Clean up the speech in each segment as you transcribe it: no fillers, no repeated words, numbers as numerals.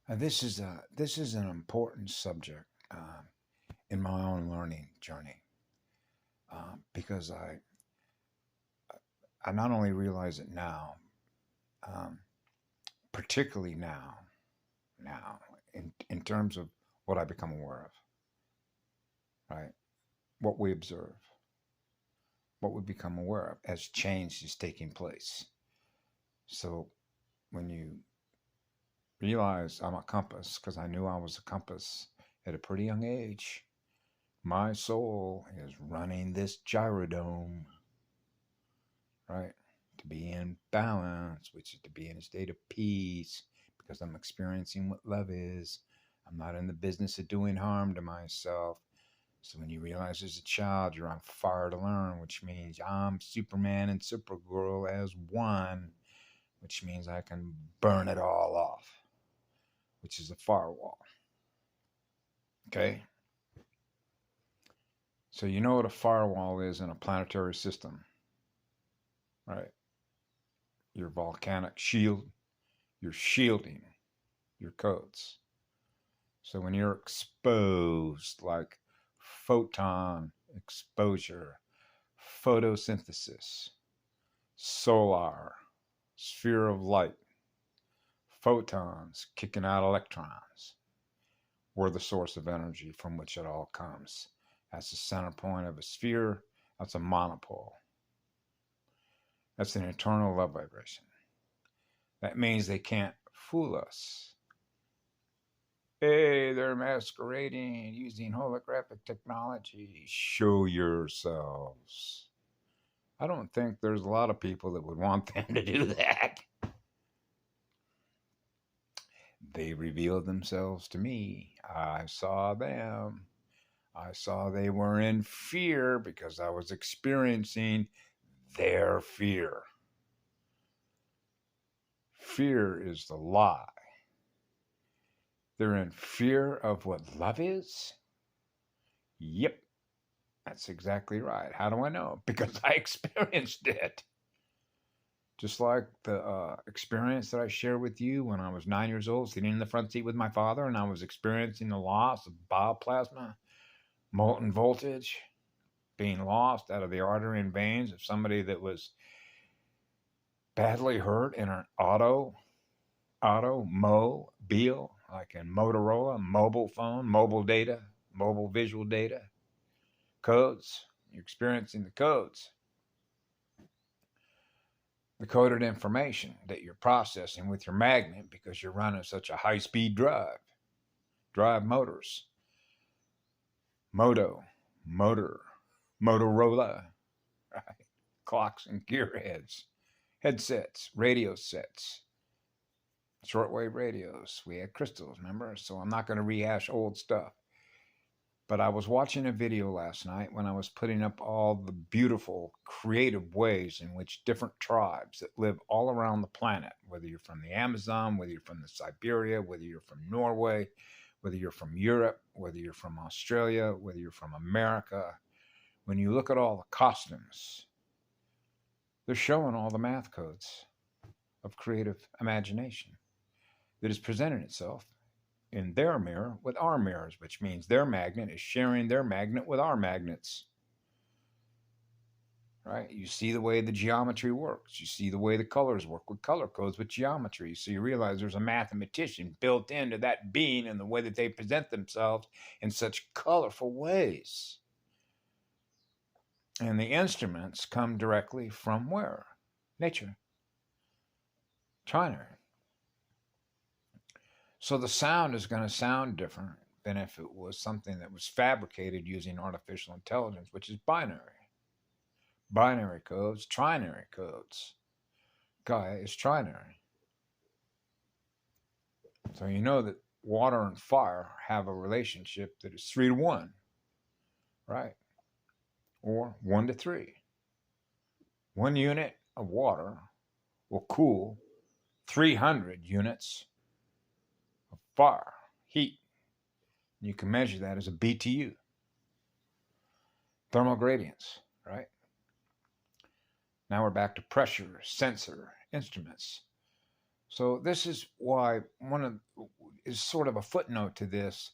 This is an important subject in my own learning journey because I not only realize it now, um, particularly now in terms of what I become aware of, right? What we observe, what we become aware of as change is taking place. So when you realize I'm a compass, because I knew I was a compass at a pretty young age, my soul is running this gyrodome, right? To be in balance, which is to be in a state of peace, because I'm experiencing what love is. I'm not in the business of doing harm to myself. So when you realize as a child you're on fire to learn, which means I'm Superman and Supergirl as one, which means I can burn it all off, which is a firewall. Okay? So you know what a firewall is in a planetary system, right? Your volcanic shield, you're shielding your codes. So when you're exposed, like photon exposure, photosynthesis, solar, sphere of light, photons kicking out electrons, we're the source of energy from which it all comes. That's the center point of a sphere. That's a monopole. That's an eternal love vibration. That means they can't fool us. Hey, they're masquerading using holographic technology. Show yourselves. I don't think there's a lot of people that would want them to do that. They revealed themselves to me. I saw them. I saw they were in fear because I was experiencing their fear. Fear is the lie. They're in fear of what love is? Yep, that's exactly right. How do I know? Because I experienced it. Just like the experience that I shared with you when I was 9 years old, sitting in the front seat with my father, and I was experiencing the loss of bioplasma, molten voltage, being lost out of the artery and veins of somebody that was badly hurt in an automobile, like in Motorola, mobile phone, mobile data, mobile visual data, codes. You're experiencing the codes, the coded information that you're processing with your magnet because you're running such a high-speed drive motors, motor, Motorola, right? Clocks and gearheads, headsets, radio sets, shortwave radios. We had crystals, remember? So I'm not going to rehash old stuff. But I was watching a video last night when I was putting up all the beautiful, creative ways in which different tribes that live all around the planet, whether you're from the Amazon, whether you're from the Siberia, whether you're from Norway, whether you're from Europe, whether you're from Australia, whether you're from America, when you look at all the costumes, they're showing all the math codes of creative imagination that is presenting itself in their mirror with our mirrors, which means their magnet is sharing their magnet with our magnets. Right? You see the way the geometry works. You see the way the colors work with color codes with geometry. So you realize there's a mathematician built into that being and the way that they present themselves in such colorful ways. And the instruments come directly from where? Nature. Trinary. So the sound is going to sound different than if it was something that was fabricated using artificial intelligence, which is binary. Binary codes, trinary codes. Gaia is trinary. So you know that water and fire have a relationship that is 3 to 1, right? Or 1 to 3. 1 unit of water will cool 300 units of fire, heat. You can measure that as a BTU. Thermal gradients, right? Now we're back to pressure, sensor, instruments. So this is why is sort of a footnote to this.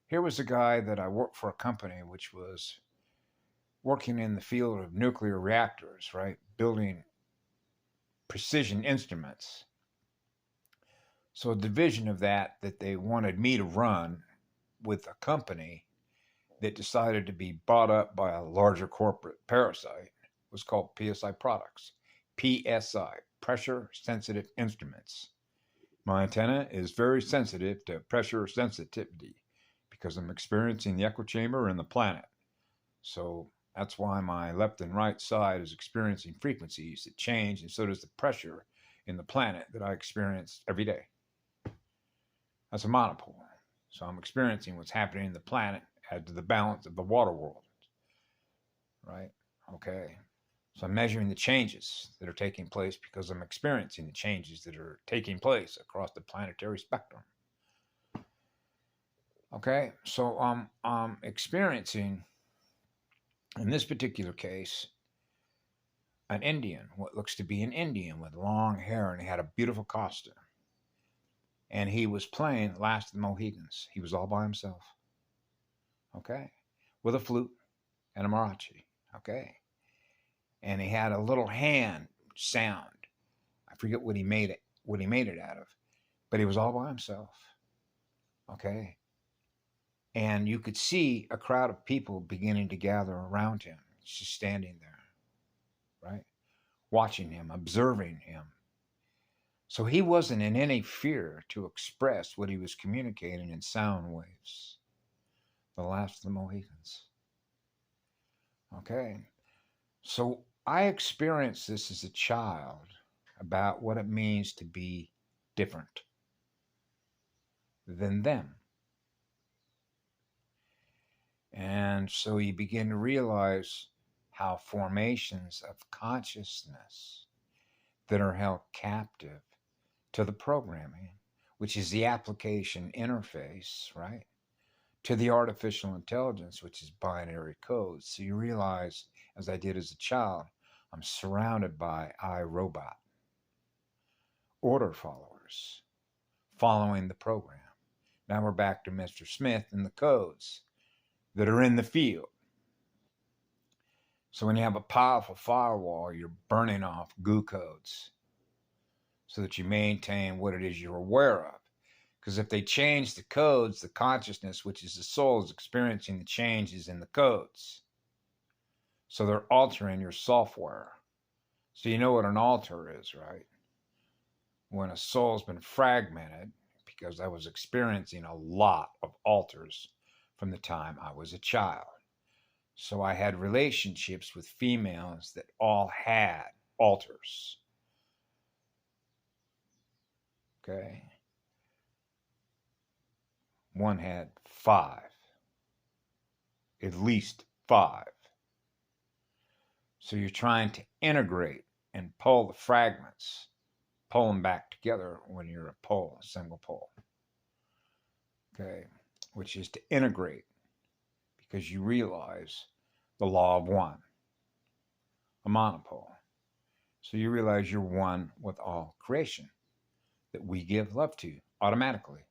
Here was a guy that I worked for a company which was working in the field of nuclear reactors, right? Building precision instruments. So a division of that they wanted me to run with a company that decided to be bought up by a larger corporate parasite was called PSI Products. PSI, Pressure Sensitive Instruments. My antenna is very sensitive to pressure sensitivity because I'm experiencing the echo chamber and the planet. So that's why my left and right side is experiencing frequencies that change, and so does the pressure in the planet that I experience every day. That's a monopole. So I'm experiencing what's happening in the planet as to the balance of the water world. Right? Okay. So I'm measuring the changes that are taking place because I'm experiencing the changes that are taking place across the planetary spectrum. Okay. So I'm experiencing, in this particular case, an Indian, what looks to be an Indian with long hair, and he had a beautiful costume. And he was playing Last of the Mohicans. He was all by himself. Okay. With a flute and a mariachi. Okay. And he had a little hand sound. I forget what he made it out of, but he was all by himself. Okay. And you could see a crowd of people beginning to gather around him, just standing there, right? Watching him, observing him. So he wasn't in any fear to express what he was communicating in sound waves. The Last of the Mohicans. Okay. So I experienced this as a child about what it means to be different than them. And so you begin to realize how formations of consciousness that are held captive to the programming, which is the application interface, right? To the artificial intelligence, which is binary code. So you realize, as I did as a child, I'm surrounded by iRobot, order followers, following the program. Now we're back to Mr. Smith and the codes that are in the field. So when you have a powerful firewall, you're burning off goo codes so that you maintain what it is you're aware of. Because if they change the codes, the consciousness, which is the soul, is experiencing the changes in the codes. So they're altering your software. So you know what an alter is, right? When a soul's been fragmented, because I was experiencing a lot of alters from the time I was a child. So I had relationships with females that all had alters. Okay. One had 5. At least 5. So you're trying to integrate and pull the fragments, pull them back together when you're a single pole. Okay. Which is to integrate, because you realize the law of one, a monopole. So you realize you're one with all creation that we give love to automatically.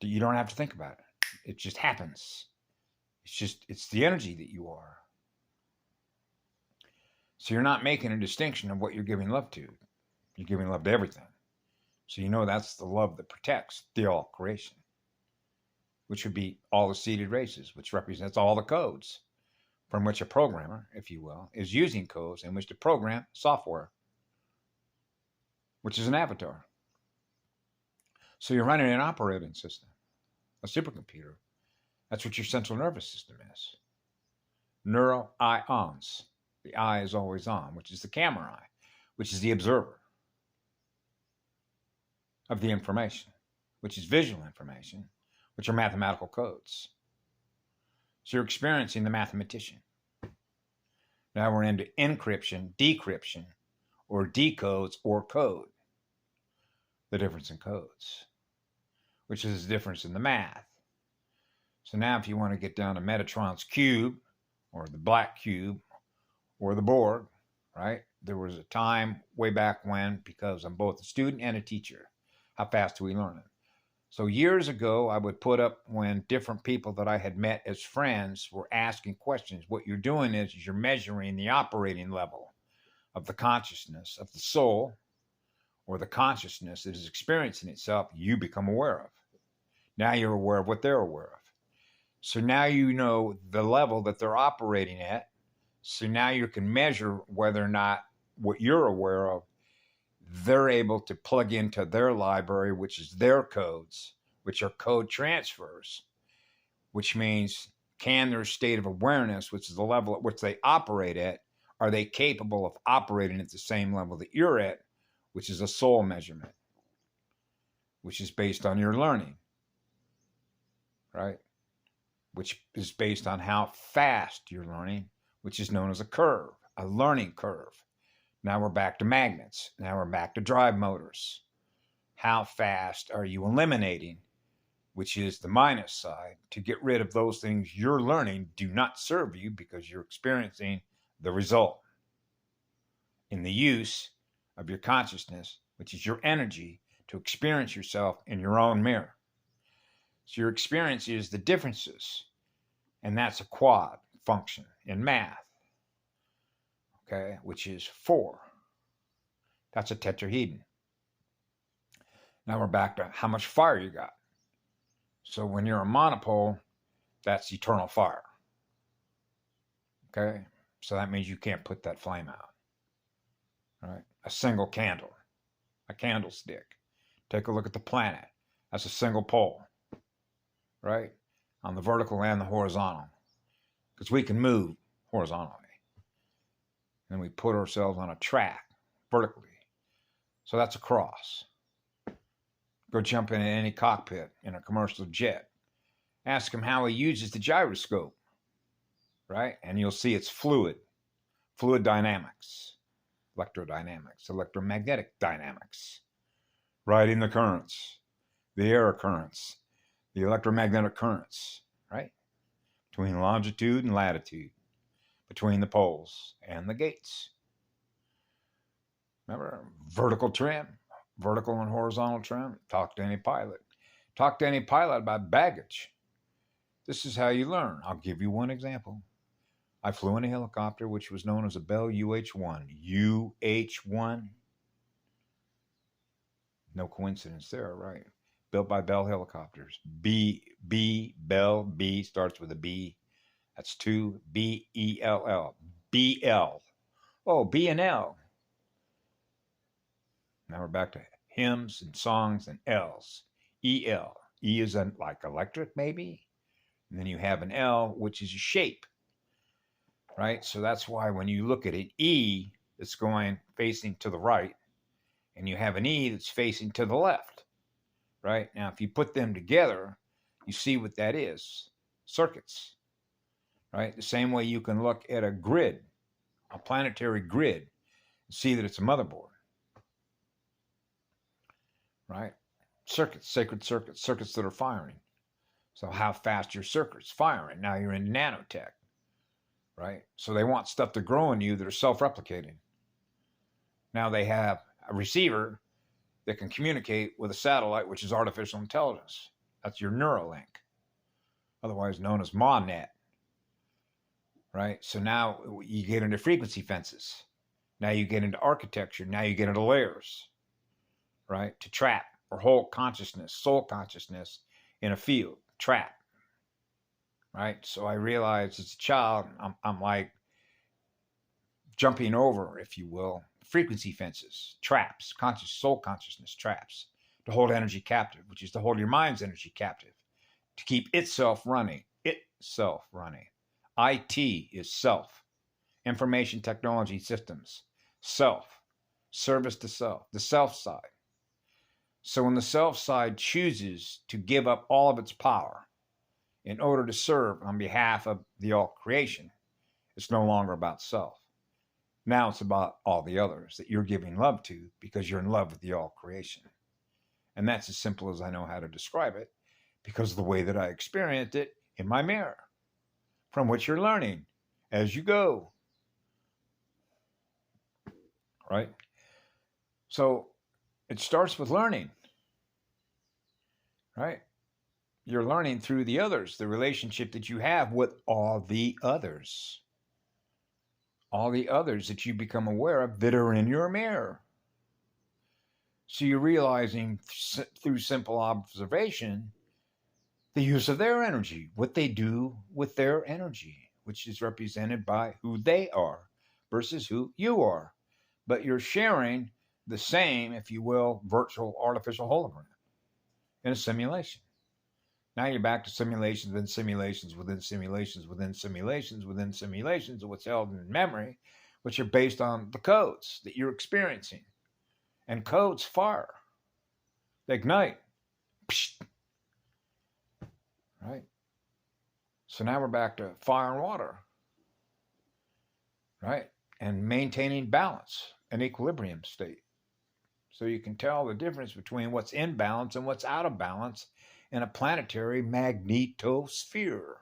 You don't have to think about it. It just happens. It's the energy that you are. So you're not making a distinction of what you're giving love to. You're giving love to everything. So you know that's the love that protects the all creation, which would be all the seeded races, which represents all the codes from which a programmer, if you will, is using codes in which to program software, which is an avatar. So you're running an operating system, a supercomputer. That's what your central nervous system is. Neural ions. The eye is always on, which is the camera eye, which is the observer of the information, which is visual information, which are mathematical codes. So you're experiencing the mathematician. Now we're into encryption, decryption, or decodes or code. The difference in codes, which is the difference in the math. So now if you want to get down to Metatron's cube, or the black cube, or the Borg, right? There was a time way back when, because I'm both a student and a teacher. How fast do we learn it? So years ago, I would put up when different people that I had met as friends were asking questions. What you're doing is you're measuring the operating level of the consciousness of the soul, or the consciousness that is experiencing itself, you become aware of. Now you're aware of what they're aware of. So now you know the level that they're operating at. So now you can measure whether or not what you're aware of, they're able to plug into their library, which is their codes, which are code transfers, which means can their state of awareness, which is the level at which they operate at, are they capable of operating at the same level that you're at, which is a soul measurement, which is based on your learning, right? Which is based on how fast you're learning, which is known as a curve, a learning curve. Now we're back to magnets. Now we're back to drive motors. How fast are you eliminating, which is the minus side, to get rid of those things you're learning do not serve you because you're experiencing the result in the use of your consciousness, which is your energy to experience yourself in your own mirror. So your experience is the differences, and that's a quad function in math, okay, which is 4. That's a tetrahedron. Now we're back to how much fire you got. So when you're a monopole, that's eternal fire. Okay? So that means you can't put that flame out. Right? A single candle, a candlestick. Take a look at the planet. That's a single pole. Right? On the vertical and the horizontal. Because we can move horizontally. And we put ourselves on a track vertically. So that's a cross. Go jump in any cockpit in a commercial jet. Ask him how he uses the gyroscope, right? And you'll see it's fluid dynamics, electrodynamics, electromagnetic dynamics, riding the currents, the air currents, the electromagnetic currents, right? Between longitude and latitude, between the poles and the gates. Remember, vertical trim, vertical and horizontal trim. Talk to any pilot. Talk to any pilot about baggage. This is how you learn. I'll give you one example. I flew in a helicopter which was known as a Bell UH-1. UH-1. No coincidence there, right? Built by Bell Helicopters. Bell, B starts with a B. That's 2, B-E-L-L. B-L. Oh, B and L. Now we're back to hymns and songs and L's. E-L. E is like electric, maybe? And then you have an L, which is a shape, right? So that's why when you look at an E, it's going facing to the right, and you have an E that's facing to the left, right? Now, if you put them together, you see what that is. Circuits, right? The same way you can look at a grid, a planetary grid, and see that it's a motherboard, right? Circuits, sacred circuits, circuits that are firing. So how fast your circuit's firing. Now you're in nanotech, right? So they want stuff to grow in you that are self-replicating. Now they have a receiver that can communicate with a satellite, which is artificial intelligence. That's your Neuralink, otherwise known as MANET, right? So now you get into frequency fences. Now you get into architecture. Now you get into layers, right? To trap or hold consciousness, soul consciousness in a field, trap, right? So I realized as a child, I'm like jumping over, if you will, frequency fences, traps, soul consciousness traps to hold energy captive, which is to hold your mind's energy captive, to keep itself running. IT is self, information technology systems, self, service to self, the self side. So when the self side chooses to give up all of its power in order to serve on behalf of the all creation, it's no longer about self. Now it's about all the others that you're giving love to because you're in love with the all creation. And that's as simple as I know how to describe it because of the way that I experienced it in my mirror, from which you're learning as you go. Right? So it starts with learning. right? You're learning through the others, the relationship that you have with all the others that you become aware of that are in your mirror. So you're realizing through simple observation the use of their energy, what they do with their energy, which is represented by who they are versus who you are. But you're sharing the same, if you will, virtual artificial hologram in a simulation. Now you're back to simulations within simulations within simulations within simulations within simulations of what's held in memory, which are based on the codes that you're experiencing. And codes fire, they ignite. Psh, right? So now we're back to fire and water, right? And maintaining balance and equilibrium state. So you can tell the difference between what's in balance and what's out of balance in a planetary magnetosphere,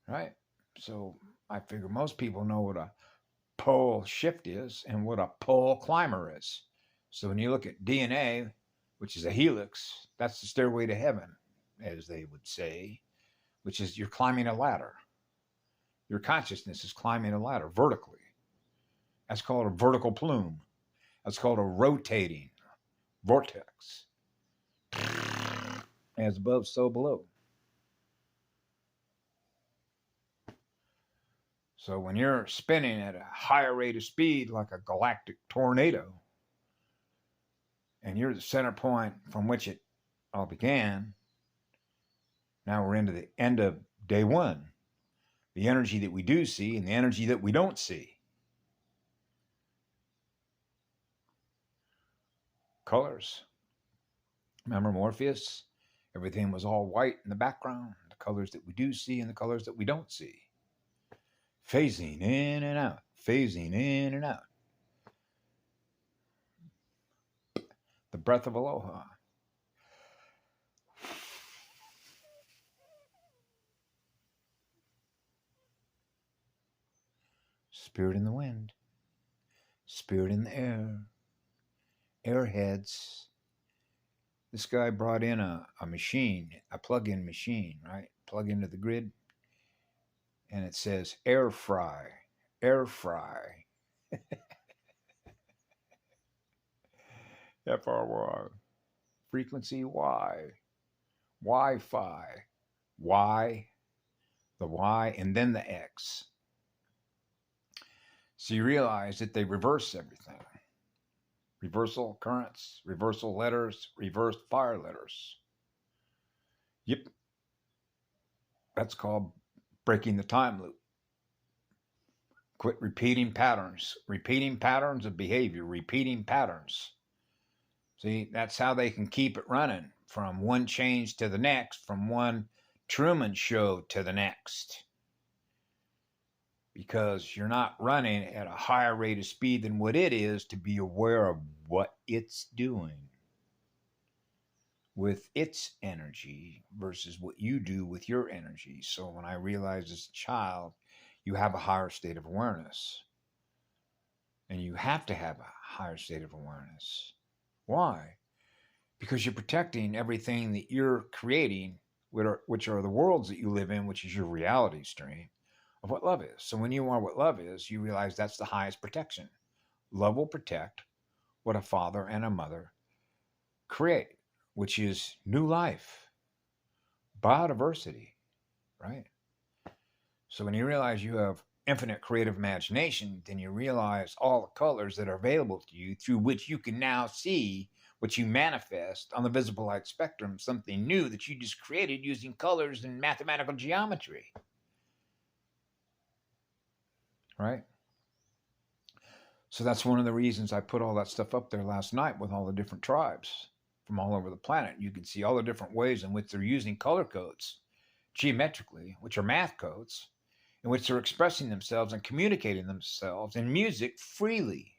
right? So I figure most people know what a pole shift is and what a pole climber is. So when you look at DNA, which is a helix, that's the stairway to heaven, as they would say, which is you're climbing a ladder. Your consciousness is climbing a ladder vertically. That's called a vertical plume. That's called a rotating vortex. As above, so below. So when you're spinning at a higher rate of speed, like a galactic tornado, and you're the center point from which it all began, now we're into the end of day one. The energy that we do see and the energy that we don't see. Colors. Remember Morpheus? Everything was all white in the background. The colors that we do see and the colors that we don't see. Phasing in and out. Phasing in and out. The breath of aloha. Spirit in the wind. Spirit in the air. Airheads. This guy brought in a machine, a plug-in machine, right? Plug into the grid. And it says air fry. Air fry. FRY. Frequency Y. Wi-Fi. Y. The Y and then the X. So you realize that they reverse everything. Reversal currents, reversal letters, reversed fire letters. Yep. That's called breaking the time loop. Quit repeating patterns of behavior, repeating patterns. See, that's how they can keep it running from one change to the next, from one Truman Show to the next. Because you're not running at a higher rate of speed than what it is to be aware of what it's doing with its energy versus what you do with your energy. So when I realized as a child, you have a higher state of awareness. And you have to have a higher state of awareness. Why? Because you're protecting everything that you're creating, which are the worlds that you live in, which is your reality stream of what love is. So when you are what love is, you realize that's the highest protection. Love will protect what a father and a mother create, which is new life, biodiversity, right? So when you realize you have infinite creative imagination, then you realize all the colors that are available to you through which you can now see what you manifest on the visible light spectrum, something new that you just created using colors and mathematical geometry. Right? So that's one of the reasons I put all that stuff up there last night with all the different tribes from all over the planet. You can see all the different ways in which they're using color codes geometrically, which are math codes, in which they're expressing themselves and communicating themselves in music freely.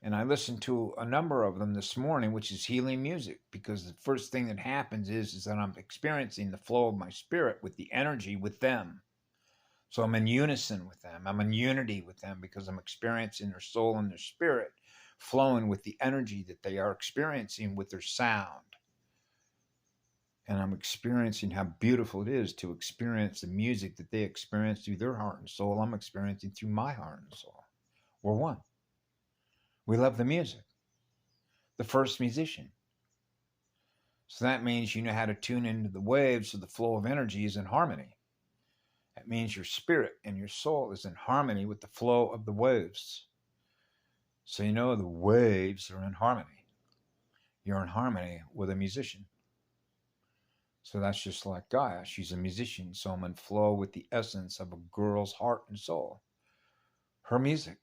And I listened to a number of them this morning, which is healing music, because the first thing that happens is that I'm experiencing the flow of my spirit with the energy with them. So I'm in unison with them. I'm in unity with them because I'm experiencing their soul and their spirit flowing with the energy that they are experiencing with their sound. And I'm experiencing how beautiful it is to experience the music that they experience through their heart and soul. I'm experiencing through my heart and soul. We're one. We love the music. The first musician. So that means you know how to tune into the waves so the flow of energy is in harmony. That means your spirit and your soul is in harmony with the flow of the waves. So you know the waves are in harmony. You're in harmony with a musician. So that's just like Gaia. She's a musician. So I'm in flow with the essence of a girl's heart and soul. Her music.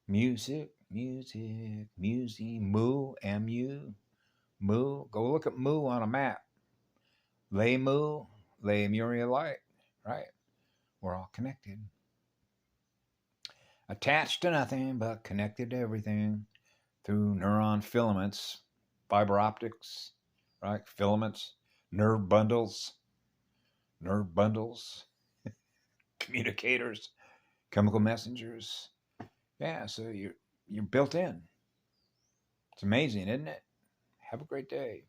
Music, music, music, moo, M-U, moo. Go look at moo on a map. Lay moo, lay Muriel light, right? We're all connected. Attached to nothing, but connected to everything through neuron filaments, fiber optics, right? Filaments, nerve bundles, communicators, chemical messengers. Yeah, so you're built in. It's amazing, isn't it? Have a great day.